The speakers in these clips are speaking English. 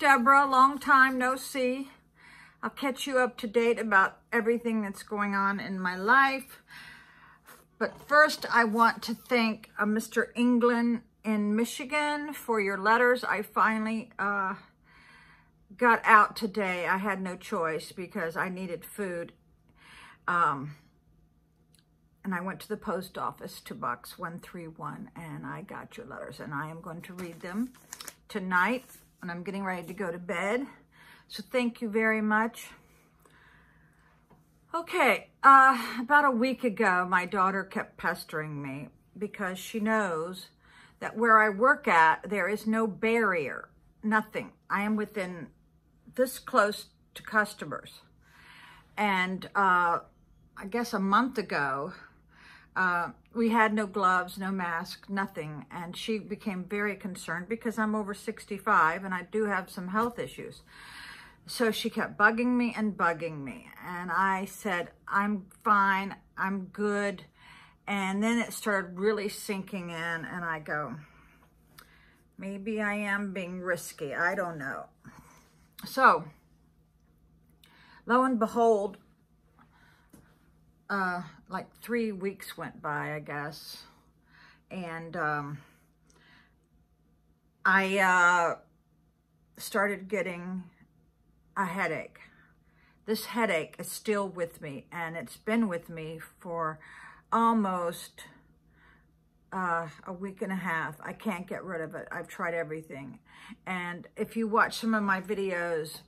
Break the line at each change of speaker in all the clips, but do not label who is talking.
Deborah. Long time no see. I'll catch you up to date about everything that's going on in my life. But first, I want to thank Mr. England in Michigan for your letters. I finally got out today. I had no choice because I needed food. And I went to the post office to box 131, and I got your letters, and I am going to read them tonight, and I'm getting ready to go to bed. So thank you very much. Okay, about a week ago, my daughter kept pestering me because she knows that where I work at, there is no barrier, nothing. I am within this close to customers. And I guess a month ago, we had no gloves, no mask, nothing. And she became very concerned because I'm over 65 and I do have some health issues. So she kept bugging me and bugging me. And I said, I'm fine, I'm good. And then it started really sinking in, and I go, maybe I am being risky, I don't know. So, lo and behold, like 3 weeks went by, I guess, and I started getting a headache. This headache is still with me, and it's been with me for almost a week and a half. I can't get rid of it. I've tried everything. And if you watch some of my videos,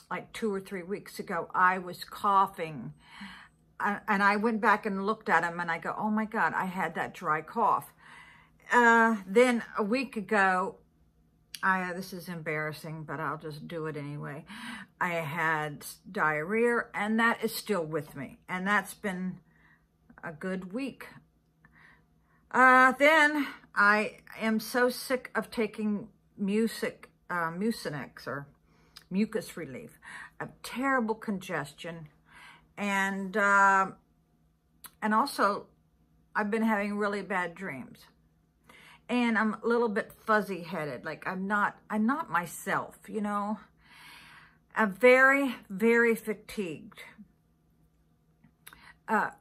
like 2 or 3 weeks ago, I was coughing. And I went back and looked at them, and I go, oh my God, I had that dry cough. Then a week ago, this is embarrassing, but I'll just do it anyway. I had diarrhea, and that is still with me. And that's been a good week. Then I am so sick of taking Mucinex or mucus relief, a terrible congestion. And also I've been having really bad dreams. And I'm a little bit fuzzy-headed, like I'm not myself, you know. I'm very, very fatigued.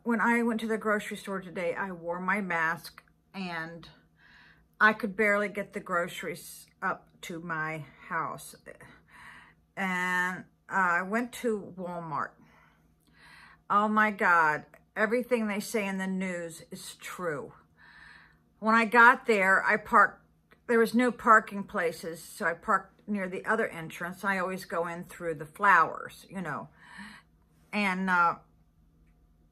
When I went to the grocery store today, I wore my mask, and I could barely get the groceries up to my house. And I went to Walmart. Oh my God, everything they say in the news is true. When I got there, I parked, there was no parking places, so I parked near the other entrance. I always go in through the flowers, you know. And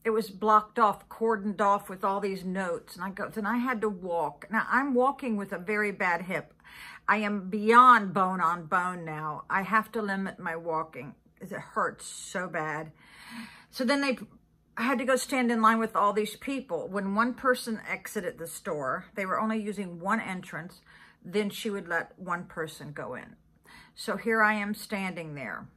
it was blocked off, cordoned off with all these notes. And I had to walk. Now, I'm walking with a very bad hip. I am beyond bone on bone now. I have to limit my walking because it hurts so bad. So then I had to go stand in line with all these people. When one person exited the store, they were only using one entrance, then she would let one person go in. So here I am standing there.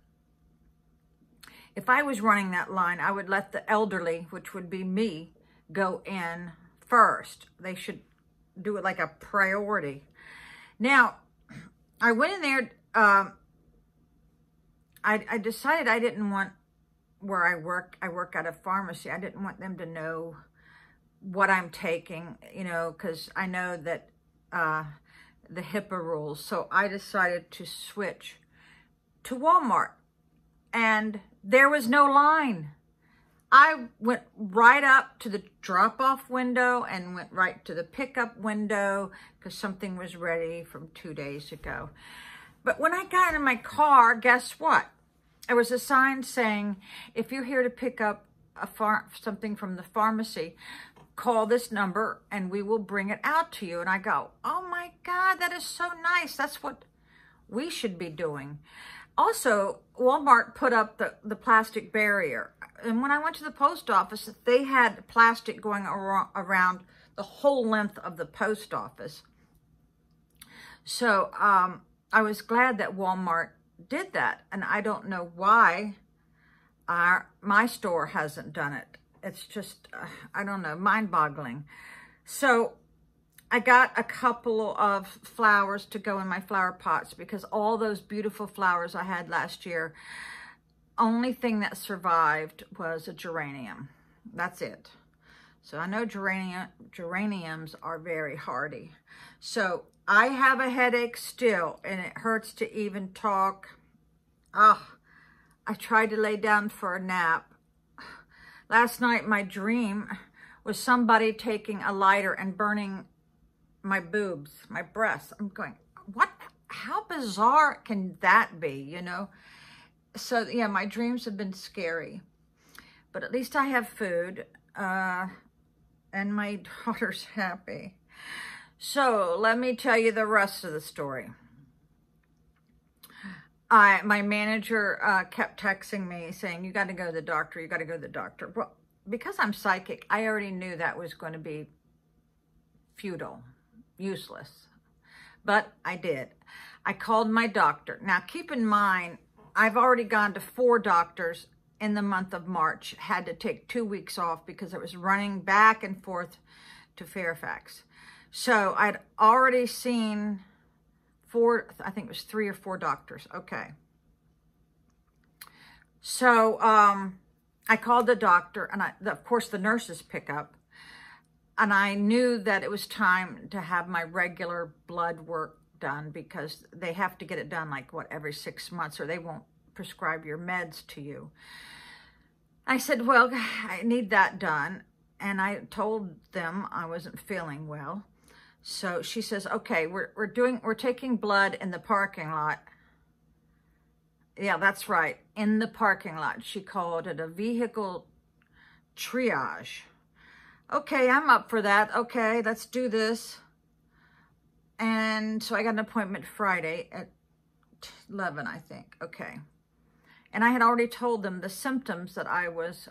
If I was running that line, I would let the elderly, which would be me, go in first. They should do it like a priority. Now, I went in there, I decided I didn't want where I work at a pharmacy. I didn't want them to know what I'm taking, you know, because I know that the HIPAA rules. So I decided to switch to Walmart, and there was no line. I went right up to the drop-off window and went right to the pickup window because something was ready from 2 days ago. But when I got in my car, guess what? There was a sign saying, if you're here to pick up something from the pharmacy, call this number and we will bring it out to you. And I go, oh my God, that is so nice. That's what we should be doing. Also, Walmart put up the plastic barrier. And when I went to the post office, they had plastic going around the whole length of the post office. So I was glad that Walmart did that. And I don't know why my store hasn't done it. It's just, I don't know, mind-boggling. So I got a couple of flowers to go in my flower pots because all those beautiful flowers I had last year, only thing that survived was a geranium. That's it. So I know geraniums are very hardy. So I have a headache still, and it hurts to even talk. I tried to lay down for a nap. Last night, my dream was somebody taking a lighter and burning my boobs, my breasts. I'm going, what? How bizarre can that be, you know? So, yeah, my dreams have been scary. But at least I have food, and my daughter's happy. So, let me tell you the rest of the story. My manager kept texting me saying, you got to go to the doctor, you got to go to the doctor. Well, because I'm psychic, I already knew that was going to be futile, useless. But I did. I called my doctor. Now, keep in mind, I've already gone to 4 doctors in the month of March. Had to take 2 weeks off because I was running back and forth to Fairfax. So I'd already seen 4, I think it was 3 or 4 doctors. Okay. So I called the doctor, and of course the nurses pick up. And I knew that it was time to have my regular blood work done because they have to get it done like, what, every 6 months, or they won't prescribe your meds to you. I said, well, I need that done. And I told them I wasn't feeling well. So she says, okay, we're taking blood in the parking lot. Yeah, that's right, in the parking lot. She called it a vehicle triage. Okay, I'm up for that. Okay, let's do this. And so I got an appointment Friday at 11, I think. Okay. And I had already told them the symptoms that I was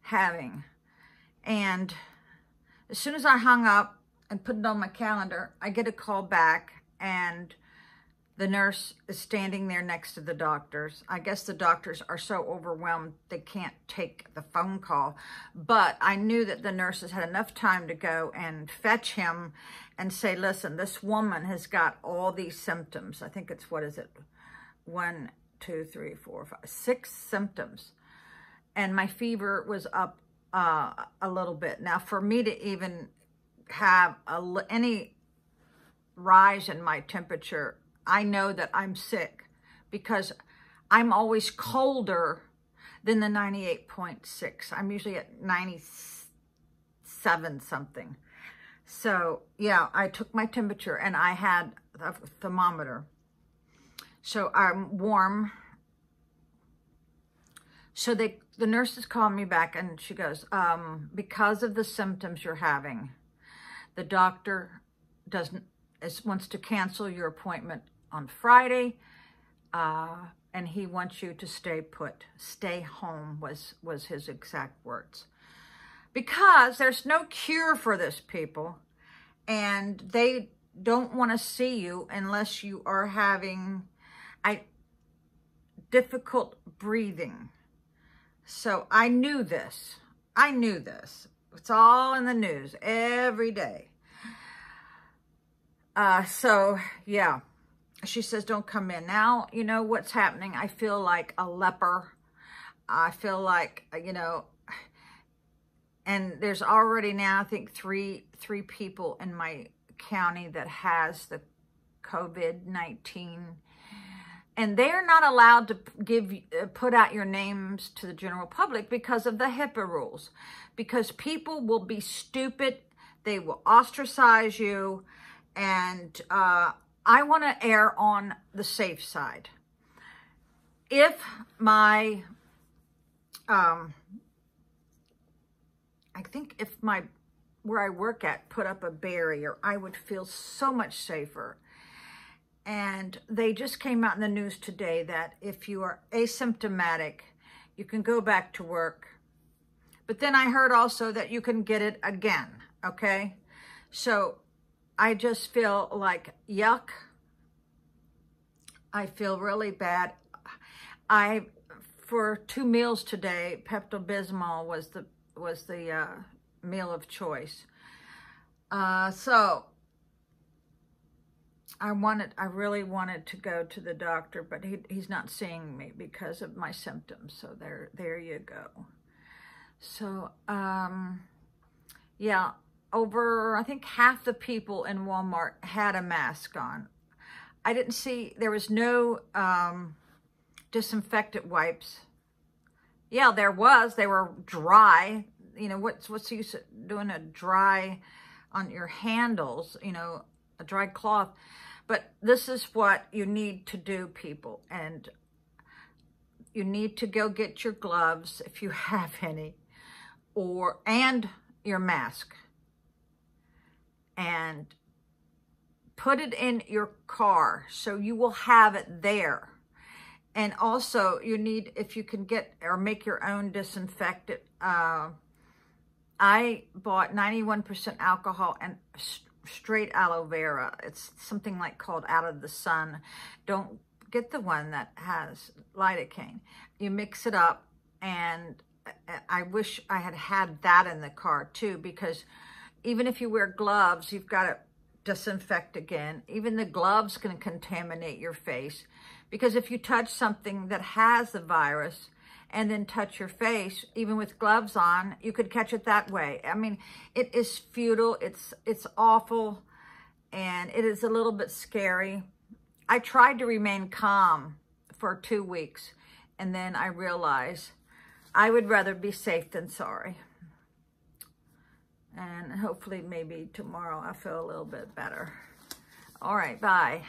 having. And as soon as I hung up and put it on my calendar, I get a call back, and the nurse is standing there next to the doctors. I guess the doctors are so overwhelmed they can't take the phone call. But I knew that the nurses had enough time to go and fetch him and say, listen, this woman has got all these symptoms. I think it's, what is it? 1, 2, 3, 4, 5, 6 symptoms. And my fever was up a little bit. Now, for me to even have any rise in my temperature, I know that I'm sick because I'm always colder than the 98.6. I'm usually at 97 something. So, yeah, I took my temperature and I had a thermometer. So I'm warm. So the nurses called me back and she goes, because of the symptoms you're having, the doctor wants to cancel your appointment on Friday, and he wants you to stay put. Stay home was his exact words. Because there's no cure for this, people, and they don't want to see you unless you are having difficult breathing. So I knew this. I knew this. It's all in the news every day. So, yeah. She says, don't come in. Now, you know what's happening. I feel like a leper. I feel like, you know, and there's already now, I think, three people in my county that has the COVID-19. And they're not allowed to put out your names to the general public because of the HIPAA rules. Because people will be stupid. They will ostracize you. And I want to err on the safe side. If my, I think if where I work at put up a barrier, I would feel so much safer. And they just came out in the news today that if you are asymptomatic, you can go back to work. But then I heard also that you can get it again, okay? So I just feel like yuck. I feel really bad. For 2 meals today, Pepto-Bismol was the meal of choice. So I really wanted to go to the doctor, but he's not seeing me because of my symptoms. So there you go. So, yeah, I think half the people in Walmart had a mask on. I didn't see, there was no disinfectant wipes. Yeah, there was. They were dry. You know, what's the use of doing a dry on your handles, you know, a dry cloth. But this is what you need to do, people. And you need to go get your gloves if you have any, and your mask. And put it in your car so you will have it there. And also you need, if you can get or make your own disinfectant. I bought 91% alcohol and straight aloe vera. It's something like called Out of the Sun. Don't get the one that has lidocaine. You mix it up, and I wish I had that in the car too, because even if you wear gloves, you've got to disinfect again. Even the gloves can contaminate your face, because if you touch something that has the virus and then touch your face, even with gloves on, you could catch it that way. I mean, it is futile, it's awful, and it is a little bit scary. I tried to remain calm for 2 weeks, and then I realized I would rather be safe than sorry. And hopefully maybe tomorrow I'll feel a little bit better. All right, bye.